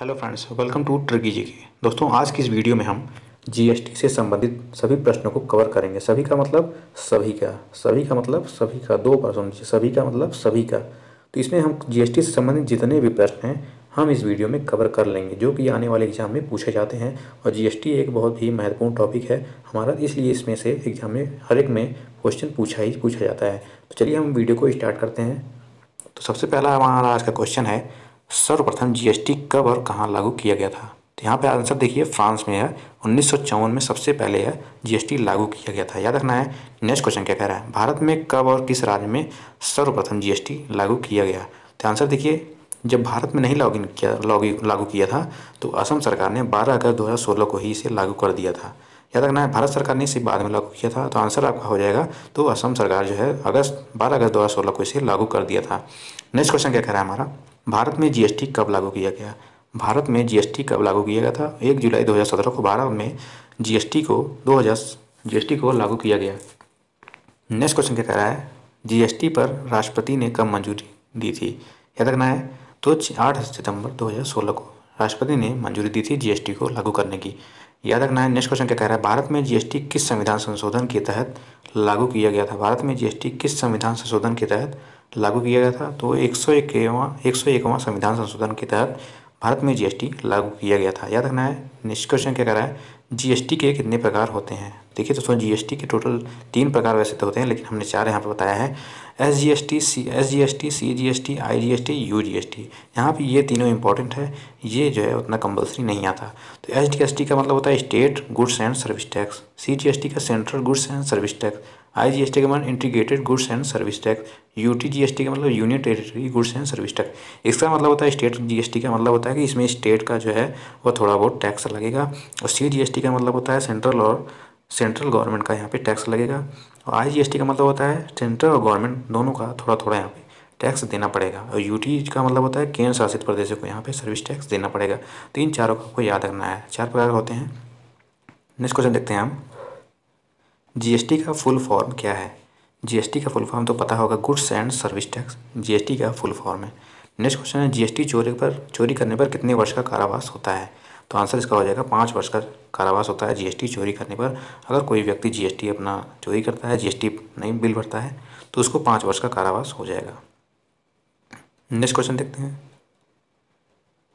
Hello friends, welcome to tricky G K. दोस्तों, आज की इस वीडियो में हम जीएसटी से संबंधित सभी प्रश्नों को कवर करेंगे। सभी का मतलब सभी का, सभी का मतलब सभी का, 2% सभी का मतलब सभी का। तो इसमें हम जीएसटी से संबंधित जितने भी प्रश्न हैं हम इस वीडियो में कवर कर लेंगे, जो कि आने वाले एग्जाम में पूछे जाते हैं। और जीएसटी एक बहुत ही महत्वपूर्ण टॉपिक है हमारा, इसलिए इसमें से एग्जाम में हर एक में क्वेश्चन पूछा जाता है। तो चलिए हम वीडियो को स्टार्ट करते हैं। तो सबसे पहला हमारा आज का क्वेश्चन है, सर्वप्रथम जीएसटी कब और कहाँ लागू किया गया था। तो यहाँ पे आंसर देखिए, फ्रांस में है। 1954 में सबसे पहले है जीएसटी लागू किया गया था, याद रखना है। नेक्स्ट क्वेश्चन क्या कह रहा है, भारत में कब और किस राज्य में सर्वप्रथम जीएसटी लागू किया गया। तो आंसर देखिए, जब भारत में नहीं लागू किया था तो असम सरकार ने 12 अगस्त 2016 को ही इसे लागू कर दिया था। याद रखना है, भारत सरकार ने इसे बाद में लागू किया था। तो आंसर आपका हो जाएगा, तो असम सरकार जो है 12 अगस्त 2016 को इसे लागू कर दिया था। नेक्स्ट क्वेश्चन क्या कह रहा है हमारा, भारत में जीएसटी कब लागू किया गया। भारत में जीएसटी कब लागू किया गया था, 1 जुलाई 2017 को भारत में जीएसटी को लागू किया गया। नेक्स्ट क्वेश्चन क्या कह रहा है, जीएसटी पर राष्ट्रपति ने कब मंजूरी दी थी। याद रखना है, तो 8 सितंबर 2016 को राष्ट्रपति ने मंजूरी दी थी जीएसटी को लागू करने की। याद रखना है। नेक्स्ट क्वेश्चन क्या कह रहा है, भारत में जीएसटी किस संविधान संशोधन के तहत लागू किया गया था। भारत में जीएसटी किस संविधान संशोधन के तहत लागू किया गया था। तो 101वां संविधान संशोधन के तहत भारत में जीएसटी लागू किया गया था। याद रखना है। नेक्स्ट क्वेश्चन क्या कह रहा है, जीएसटी के कितने प्रकार होते हैं। देखिए दोस्तों, जीएसटी के टोटल 3 प्रकार वैसे तो होते हैं, लेकिन हमने 4 यहाँ पे बताया है। SGST, CGST, IGST, यूजीएसटी। यहाँ पे ये तीनों इंपॉर्टेंट है, ये जो है उतना कंपल्सरी नहीं आता। तो एसजीएसटी का मतलब होता है state goods and service tax, CGST का central goods and service tax, IGST का मतलब integrated goods and service tax, UTGST का मतलब union territory goods and service tax. इसका मतलब होता है स्टेट जीएसटी का मतलब होता है कि इसमें स्टेट का जो है वो थोड़ा बहुत टैक्स लगेगा। और सीजीएसटी का मतलब होता है सेंट्रल गवर्नमेंट का यहाँ पे टैक्स लगेगा। और आईजीएसटी का मतलब होता है सेंट्रल और गवर्नमेंट दोनों का थोड़ा थोड़ा यहाँ पे टैक्स देना पड़ेगा। और यूटी का मतलब होता है केंद्र शासित प्रदेशों को यहाँ पे सर्विस टैक्स देना पड़ेगा। तो इन चारों को याद रखना है, 4 प्रकार होते हैं। नेक्स्ट क्वेश्चन देखते हैं हम, जीएसटी का फुल फॉर्म क्या है। जीएसटी का फुल फॉर्म तो पता होगा, goods and service tax GST का फुल फॉर्म है। नेक्स्ट क्वेश्चन है, जीएसटी चोरी करने पर कितने वर्ष का कारावास होता है। तो आंसर इसका हो जाएगा 5 वर्ष का कारावास होता है जीएसटी चोरी करने पर। अगर कोई व्यक्ति जीएसटी अपना चोरी करता है, जीएसटी नहीं बिल भरता है, तो उसको 5 वर्ष का कारावास हो जाएगा। नेक्स्ट क्वेश्चन देखते हैं,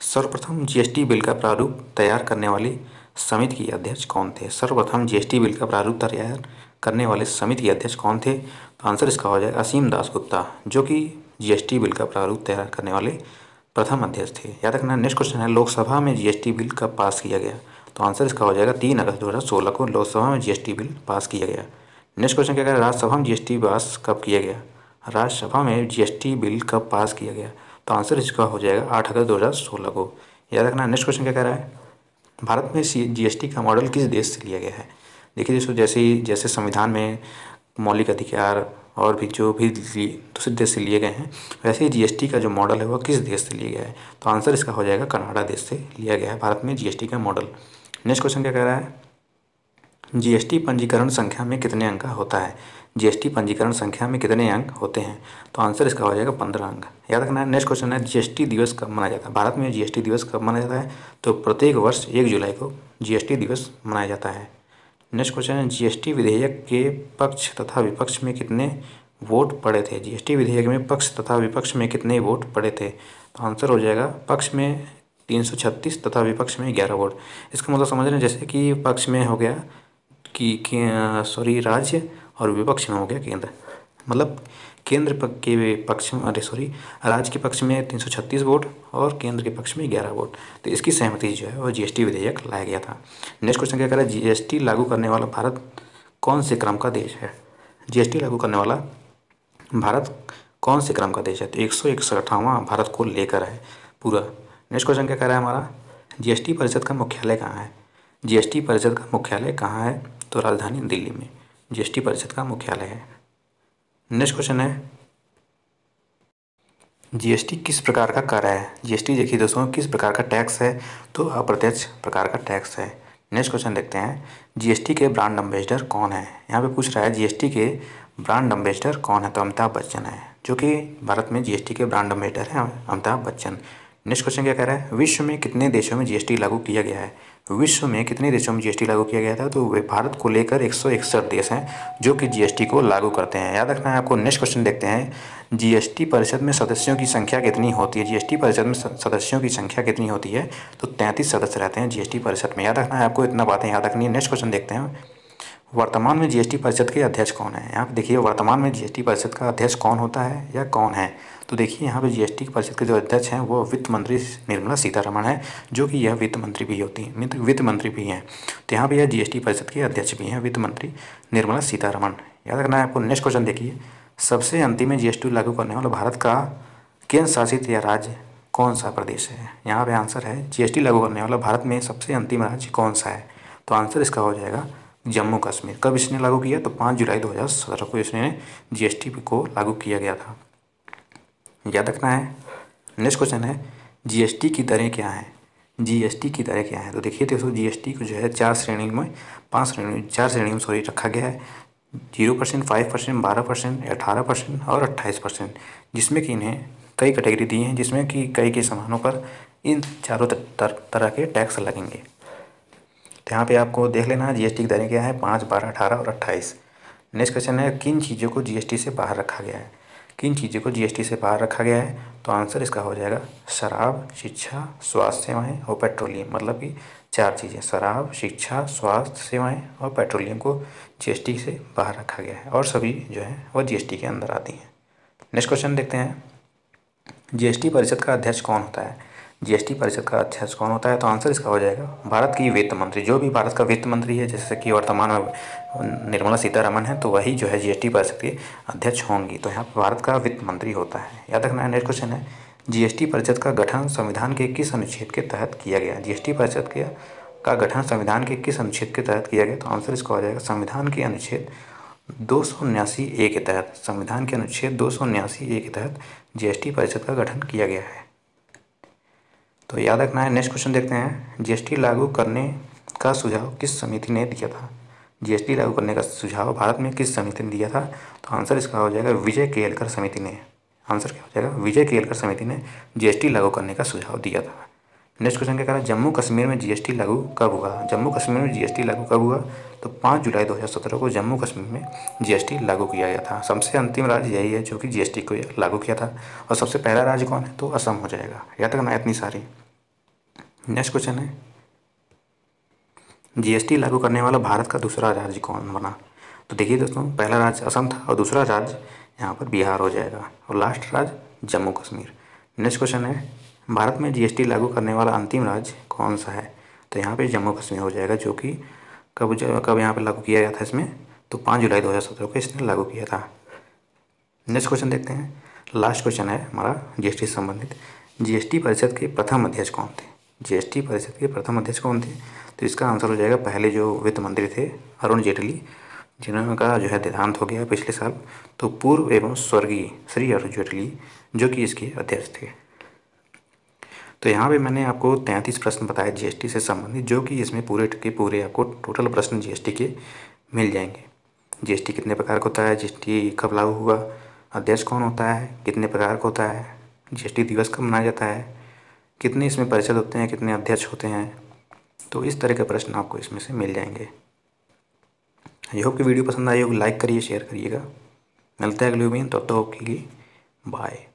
सर्वप्रथम जीएसटी बिल का प्रारूप तैयार करने वाली समिति के अध्यक्ष कौन थे। सर्वप्रथम जीएसटी बिल का प्रारूप तैयार करने वाले समिति के अध्यक्ष कौन थे। तो आंसर इसका हो जाएगा असीम दास गुप्ता, जो कि जीएसटी बिल का प्रारूप तैयार करने वाले प्रथम अध्यक्ष थे। याद रखना। नेक्स्ट क्वेश्चन है, लोकसभा में जीएसटी बिल कब पास किया गया। तो आंसर इसका हो जाएगा 3 अगस्त 2016 को लोकसभा में जीएसटी बिल पास किया गया। नेक्स्ट क्वेश्चन क्या कह रहा है, राज्यसभा में जीएसटी पास कब किया गया। राज्यसभा में जीएसटी बिल कब पास किया गया। तो आंसर इसका हो जाएगा 8 अगस्त 2016 को। याद रखना। नेक्स्ट क्वेश्चन क्या कह रहा है, भारत में जीएसटी का मॉडल किस देश से लिया गया है। देखिए दोस्तों, जैसे संविधान में मौलिक अधिकार और भी जो भी दूसरे देश से लिए गए हैं, वैसे ही जीएसटी का जो मॉडल है वह किस देश से लिया गया है। तो आंसर इसका हो जाएगा कनाडा देश से लिया गया है भारत में जीएसटी का मॉडल। नेक्स्ट क्वेश्चन क्या कह रहा है, जीएसटी पंजीकरण संख्या में कितने अंक का होता है। जीएसटी पंजीकरण संख्या में कितने अंक होते हैं। तो आंसर इसका हो जाएगा 15 अंक। याद रखना है। नेक्स्ट क्वेश्चन है, जीएसटी दिवस कब मनाया जाता है। भारत में जीएसटी दिवस कब मनाया जाता है। तो प्रत्येक वर्ष 1 जुलाई को जीएसटी दिवस मनाया जाता है। नेक्स्ट क्वेश्चन है, जीएसटी विधेयक के पक्ष तथा विपक्ष में कितने वोट पड़े थे। जीएसटी विधेयक में पक्ष तथा विपक्ष में कितने वोट पड़े थे। तो आंसर हो जाएगा पक्ष में 336 तथा विपक्ष में 11 वोट। इसका मतलब समझ रहे हैं, जैसे कि पक्ष में हो गया कि राज्य और विपक्ष में हो गया केंद्र। मतलब के पक्ष में राज्य के पक्ष में 336 वोट और केंद्र के पक्ष में 11 वोट। तो इसकी सहमति जो है वो जीएसटी विधेयक लाया गया था। नेक्स्ट क्वेश्चन क्या कर रहा है, जीएसटी लागू करने वाला भारत कौन से क्रम का देश है। जीएसटी लागू करने वाला भारत कौन से क्रम का देश है। तो 161वां भारत को लेकर है पूरा। नेक्स्ट क्वेश्चन क्या कह रहा है हमारा, जीएसटी परिषद का मुख्यालय कहाँ है। जीएसटी परिषद का मुख्यालय कहाँ है। तो राजधानी दिल्ली में जीएसटी परिषद का मुख्यालय है। नेक्स्ट क्वेश्चन है, जीएसटी किस प्रकार का कर है। जीएसटी देखिए दोस्तों, किस प्रकार का टैक्स है। तो अप्रत्यक्ष प्रकार का टैक्स है। नेक्स्ट क्वेश्चन देखते हैं, जीएसटी के ब्रांड एम्बेसडर कौन है। यहाँ पे पूछ रहा है जीएसटी के ब्रांड एम्बेसडर कौन है। तो अमिताभ बच्चन है, जो कि भारत में जीएसटी के ब्रांड एम्बेसडर हैं अमिताभ बच्चन। नेक्स्ट क्वेश्चन क्या कह रहा है, विश्व में कितने देशों में जीएसटी लागू किया गया है। विश्व में कितने देशों में जीएसटी लागू किया गया था, तो भारत को लेकर 161 देश हैं जो कि जीएसटी को लागू करते हैं, याद रखना है आपको। नेक्स्ट क्वेश्चन देखते हैं, जीएसटी परिषद में सदस्यों की संख्या कितनी होती है। जीएसटी परिषद में सदस्यों की संख्या कितनी होती है, तो 33 सदस्य रहते हैं जीएसटी परिषद में, याद रखना है आपको, इतना बातें याद रखनी है। नेक्स्ट क्वेश्चन देखते हैं, वर्तमान में जीएसटी परिषद के अध्यक्ष कौन है। यहाँ पे देखिए वर्तमान में जीएसटी परिषद का अध्यक्ष कौन होता है या कौन है, तो देखिए यहाँ पे जीएसटी परिषद के जो अध्यक्ष हैं वो वित्त मंत्री निर्मला सीतारमण है, जो कि यह वित्त मंत्री भी होती हैं, वित्त मंत्री भी हैं। तो यहाँ पे यह जीएसटी परिषद के अध्यक्ष भी हैं वित्त मंत्री निर्मला सीतारमण, याद रखना है आपको। नेक्स्ट क्वेश्चन देखिए, सबसे अंतिम में जीएसटी लागू करने वाला भारत का केंद्र शासित या राज्य कौन सा प्रदेश है। यहाँ पे आंसर है, जीएसटी लागू करने वाला भारत में सबसे अंतिम राज्य कौन सा है, तो आंसर इसका हो जाएगा जम्मू कश्मीर। कब इसने लागू किया, तो 5 जुलाई 2017 को इसने जीएसटी को लागू किया गया था, याद रखना है। नेक्स्ट क्वेश्चन है, जीएसटी की दरें क्या हैं। जीएसटी की दरें क्या हैं, तो देखिए दोस्तों जीएसटी को जो है 4 श्रेणियों में रखा गया है, 0%, 5%, 12%, 18% और 28%, जिसमें कि इन्हें कई कैटेगरी दी हैं, जिसमें कि कई के सामानों पर इन चारों तरह के टैक्स लगेंगे। तो यहाँ पे आपको देख लेना जीएसटी की दरें क्या है, 5, 12, 18 और 28। नेक्स्ट क्वेश्चन है, किन चीज़ों को जीएसटी से बाहर रखा गया है। किन चीज़ों को जीएसटी से बाहर रखा गया है, तो आंसर इसका हो जाएगा शराब, शिक्षा, स्वास्थ्य सेवाएं और पेट्रोलियम, मतलब कि 4 चीज़ें, शराब, शिक्षा, स्वास्थ्य सेवाएं और पेट्रोलियम को जीएसटी से बाहर रखा गया है, और सभी जो है वह जीएसटी के अंदर आती हैं। नेक्स्ट क्वेश्चन देखते हैं, जीएसटी परिषद का अध्यक्ष कौन होता है। जीएसटी परिषद का अध्यक्ष कौन होता है, तो आंसर इसका हो जाएगा भारत की वित्त मंत्री। जो भी भारत का वित्त मंत्री है, जैसे कि वर्तमान में निर्मला सीतारमण है, तो वही जो है जीएसटी परिषद के अध्यक्ष होंगी। तो यहाँ पर भारत का वित्त मंत्री होता है, याद रखना है। नेक्स्ट क्वेश्चन है, जीएसटी परिषद का गठन संविधान के किस अनुच्छेद के तहत किया गया। जीएसटी परिषद का गठन संविधान के किस अनुच्छेद के तहत किया गया, तो आंसर इसका हो जाएगा संविधान के अनुच्छेद 279A के तहत। संविधान के अनुच्छेद 279A के तहत जीएसटी परिषद का गठन किया गया है, तो याद रखना है। नेक्स्ट क्वेश्चन देखते हैं, जीएसटी लागू करने का सुझाव किस समिति ने दिया था। जीएसटी लागू करने का सुझाव भारत में किस समिति ने दिया था, तो आंसर इसका हो जाएगा विजय केलकर समिति ने। आंसर क्या हो जाएगा, विजय केलकर समिति ने जीएसटी लागू करने का सुझाव दिया था। नेक्स्ट क्वेश्चन क्या कह रहा है, जम्मू कश्मीर में जीएसटी लागू कब हुआ। जम्मू कश्मीर में जीएसटी लागू कब हुआ, तो 5 जुलाई 2017 को जम्मू कश्मीर में जीएसटी लागू किया गया था। सबसे अंतिम राज्य यही है जो कि जीएसटी को लागू किया था, और सबसे पहला राज्य कौन है, तो असम हो जाएगा, याद रखना इतनी सारी। नेक्स्ट क्वेश्चन है, जीएसटी लागू करने वाला भारत का दूसरा राज्य कौन बना। तो देखिए दोस्तों, पहला राज्य असम था और दूसरा राज्य यहाँ पर बिहार हो जाएगा, और लास्ट राज्य जम्मू कश्मीर। नेक्स्ट क्वेश्चन है, भारत में जीएसटी लागू करने वाला अंतिम राज्य कौन सा है, तो यहाँ पे जम्मू कश्मीर हो जाएगा, जो कि कब यहाँ पे लागू किया गया था इसमें, तो 5 जुलाई 2017 को इसने लागू किया था। नेक्स्ट क्वेश्चन देखते हैं, लास्ट क्वेश्चन है हमारा जीएसटी से संबंधित, जीएसटी परिषद के प्रथम अध्यक्ष कौन थे। जीएसटी परिषद के प्रथम अध्यक्ष कौन थे, तो इसका आंसर हो जाएगा पहले जो वित्त मंत्री थे अरुण जेटली, जिनका जो है देहांत हो गया पिछले साल, तो पूर्व एवं स्वर्गीय श्री अरुण जेटली जो कि इसके अध्यक्ष थे। तो यहाँ पे मैंने आपको 33 प्रश्न बताए जीएसटी से संबंधित, जो कि इसमें पूरे के पूरे आपको टोटल प्रश्न जीएसटी के मिल जाएंगे। जीएसटी कितने प्रकार का होता है, जीएसटी कब लागू हुआ, अध्यक्ष कौन होता है, कितने प्रकार का होता है, जीएसटी दिवस कब मनाया जाता है, कितने इसमें परिषद होते हैं, कितने अध्यक्ष होते हैं, तो इस तरह के प्रश्न आपको इसमें से मिल जाएंगे। आई होप कि वीडियो पसंद आई होगी, लाइक करिए, शेयर करिएगा। मिलते हैं अगले वीडियो में, तब तक के लिए बाय।